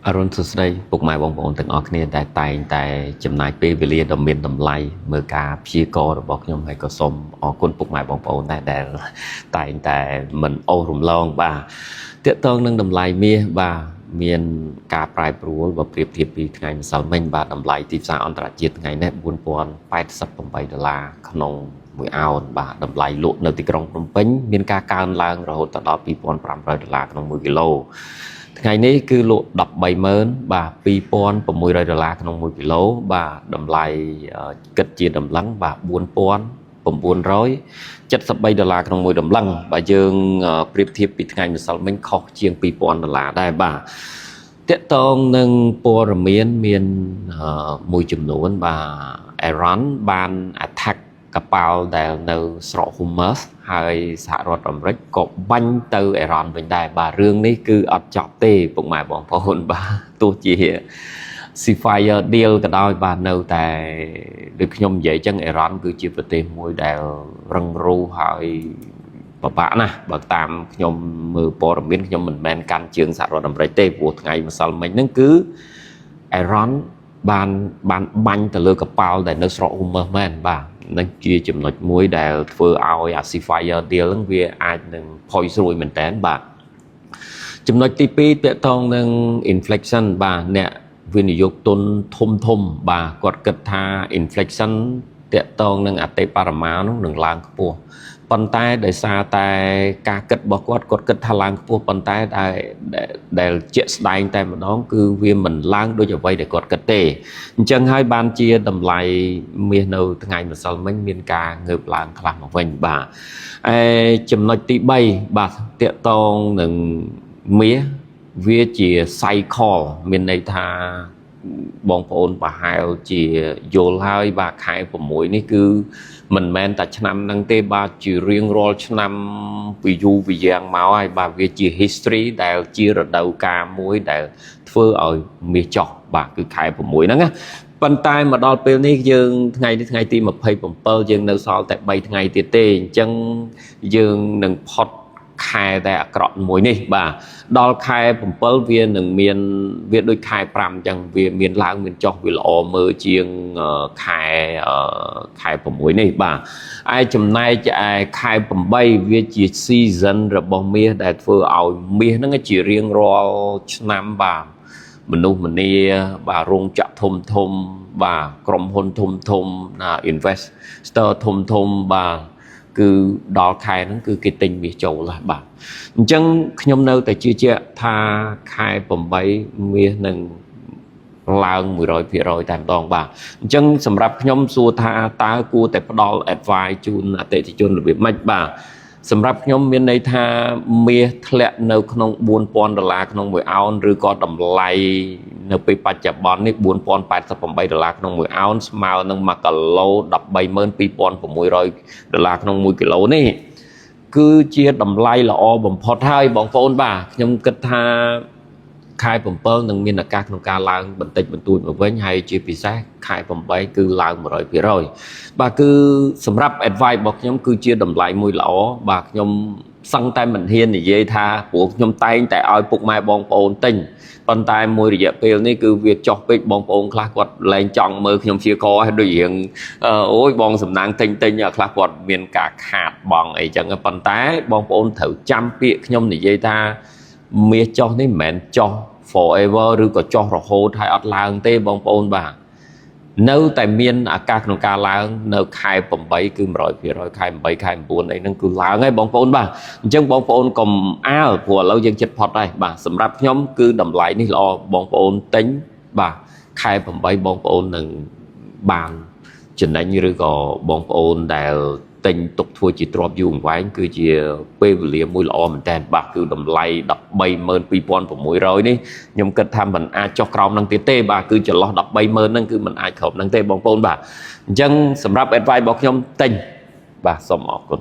អរុនសួស្តីពុកម៉ែបងប្អូនទាំងអស់គ្នាដែលតែងតែចំណាយពេលវេលាដ៏មានតម្លៃមើលការព្យាករណ៍របស់ខ្ញុំហើយក៏សូមអរគុណពុកម៉ែបងប្អូនដែរដែលតែងតែមិនអូសរំលងបាទតកតងនឹងតម្លៃមាសបាទមានការប្រែប្រួលបើប្រៀបធៀបពីថ្ងៃម្សិលមិញបាទតម្លៃទីផ្សារអន្តរជាតិថ្ងៃនេះ$4088ក្នុង1អោនបាទតម្លៃលក់នៅទីក្រុងភ្នំពេញមានការកើនឡើងរហូតដល់$2500ក្នុង1គីឡូថ្ងៃនេះគឺលក់130000បាទ$2600ក្នុង1គីឡូបាទតម្លៃគិតជាតម្លឹងបាទ$4973ក្នុង1តម្លឹងបើយើងប្រៀបធៀបពីថ្ងៃម្សិលមិញខុសជាង$2000ដែរបាទតកតងនឹងព័ត៌មានមានមួយចំនួនបាទ Iran បាន attack កប៉ាល់ដែលនៅស្រុក Hormuz ហើយសហរដ្ឋអាមេរិកក៏បាញ់ទៅអ៊ីរ៉ានវិញដែរបាទរឿងនេះគឺអត់ចប់ទេពុកម៉ែបងប្អូនបាទទោះជា ceasefire deal ក៏ដោយបាទនៅតែដូចខ្ញុំនិយាយចឹងអ៊ីរ៉ានគឺជាប្រទេសមួយដែលរឹងរូសហើយពិបាកណាស់បើតាមខ្ញុំមើលព័ត៌មានខ្ញុំមិនមែនកាន់ជើងសហរដ្ឋអាមេរិកទេព្រោះថ្ងៃម្សិលមិញហ្នឹងគឺអ៊ីរ៉ានបានបាញ់ទៅលើកប៉ាល់ដែលនៅស្រុក Hormuz មែនបាទនឹងជាចំណុចមួយដែលធ្វើឲ្យ ceasefire deal ហ្នឹងវាអាចនឹងផុយស្រួយមែនតើបាទចំណុចទី2ទាក់ទងនឹង inflation បាទអ្នកវិនិយោគទុនធំបាទគាត់គិតថា inflation ទាក់ទងនឹងអតិបរមានោះនឹងឡើងខ្ពស់ប៉ុន្តែដោយសារតែការគិតរបស់គាត់គិតថាឡើងខ្ពស់ប៉ុន្តែដែលជាក់ស្ដែងតែម្ដងគឺវាមិនឡើងដូចអ្វីដែលគាត់គិតទេអញ្ចឹងហើយបានជាតម្លៃមាសនៅថ្ងៃម្សិលមិញមានការងើបឡើងខ្លះមកវិញបាទចំណុចទី3បាទតាក់ទងនឹងមាសវាជា cycle មានន័យថាបងប្អូនប្រហែលជាយល់ហើយបាទខែ6នេះគឺមិនមែនតែឆ្នាំហ្នឹងទេបាទជារៀងរាល់ឆ្នាំពីយូរពីយ៉ាងមកហើយបាទវាជា history ដែលជារដូវកាលមួយដែលធ្វើឲ្យមាសចុះបាទគឺខែ6ហ្នឹងណាប៉ុន្តែមកដល់ពេលនេះយើងថ្ងៃនេះថ្ងៃទី27យើងនៅសល់តែ3ថ្ងៃទៀតទេអញ្ចឹងយើងនឹងផុតខែតែអាក្រក់មួយនេះបាទដល់ខែ7វានឹងមានវាដូចខែ5អញ្ចឹងវាមានឡើងមានចុះវាល្អមើលជាងខែ6នេះបាទឯចំណែកឯខែ8វាជា season របស់មាសដែលធ្វើឲ្យមាសហ្នឹងជារៀងរាល់ឆ្នាំបាទមនុស្សម្នាបាទរោងចក្រធំបាទក្រុមហ៊ុនធំណា investor ធំបាទគឺដល់ខែហ្នឹងគឺគេទិញមាសចូលហើយបាទអញ្ចឹងខ្ញុំនៅតែជឿជាក់ថាខែ8មាសនឹងឡើង100%តែម្ដងបាទអញ្ចឹងសម្រាប់ខ្ញុំសួរថាតើគួរតែផ្ដល់ advice ជូនអតិថិជនរបៀបម៉េចបាទសម្រាប់ខ្ញុំមានន័យថាមាសធ្លាក់នៅក្នុង$4000ក្នុង1អោនឬក៏តម្លៃនៅពេលបច្ចុប្បន្ននេះ$4088ក្នុង1អោនស្មើនឹង1គីឡូ$132,600ក្នុង1គីឡូនេះគឺជាតម្លៃល្អបំផុតហើយបងប្អូនបាទខ្ញុំគិតថាខែ7នឹងមានឱកាសក្នុងការឡើងបន្តិចបន្តួចមកវិញហើយជាពិសេសខែ8គឺឡើង100%បាទគឺសម្រាប់ advice របស់ខ្ញុំគឺជាតម្លៃមួយល្អបាទខ្ញុំសឹងតែមិនហ៊ាននិយាយថាព្រោះខ្ញុំតែងតែឲ្យពុកម៉ែបងប្អូនទិញប៉ុន្តែមួយរយៈពេលនេះគឺវាចុះពេកបងប្អូនខ្លះគាត់លែងចង់មើលខ្ញុំជាកហើយដូចរៀងអូយបងសំណាងទិញខ្លះគាត់មានការខាតបងអីចឹងប៉ុន្តែបងប្អូនត្រូវចាំពាក្យខ្ញុំនិយាយថាមាសចុះនេះមិនមែនចុះ forever ឬក៏ចុះរហូតហើយអត់ឡើងទេបងប្អូនបាទនៅតែមានឱកាសក្នុងការឡើងនៅខែ8គឺ100%ខែ8ខែ9អីហ្នឹងគឺឡើងហើយបងប្អូនបាទអញ្ចឹងបងប្អូនកុំអាលព្រោះឥឡូវយើងចិត្តផុតហើយបាទសម្រាប់ខ្ញុំគឺតម្លៃនេះល្អបងប្អូនទិញបាទខែ8បងប្អូននឹងបានចំណេញឬក៏បងប្អូនដែលទិញទុកធ្វើជាទ្រព្យយូរអង្វែងគឺជាពេលវេលាមួយល្អមែនតើបាទគឺតម្លៃ$132,600នេះខ្ញុំគិតថាมันអាចចុះក្រោមនឹងទៀតទេបាទគឺចន្លោះ$130,000ហ្នឹងគឺมันអាចគ្រប់នឹងទេបងប្អូនបាទអញ្ចឹងសម្រាប់ advice របស់ខ្ញុំទិញបាទសូមអរគុណ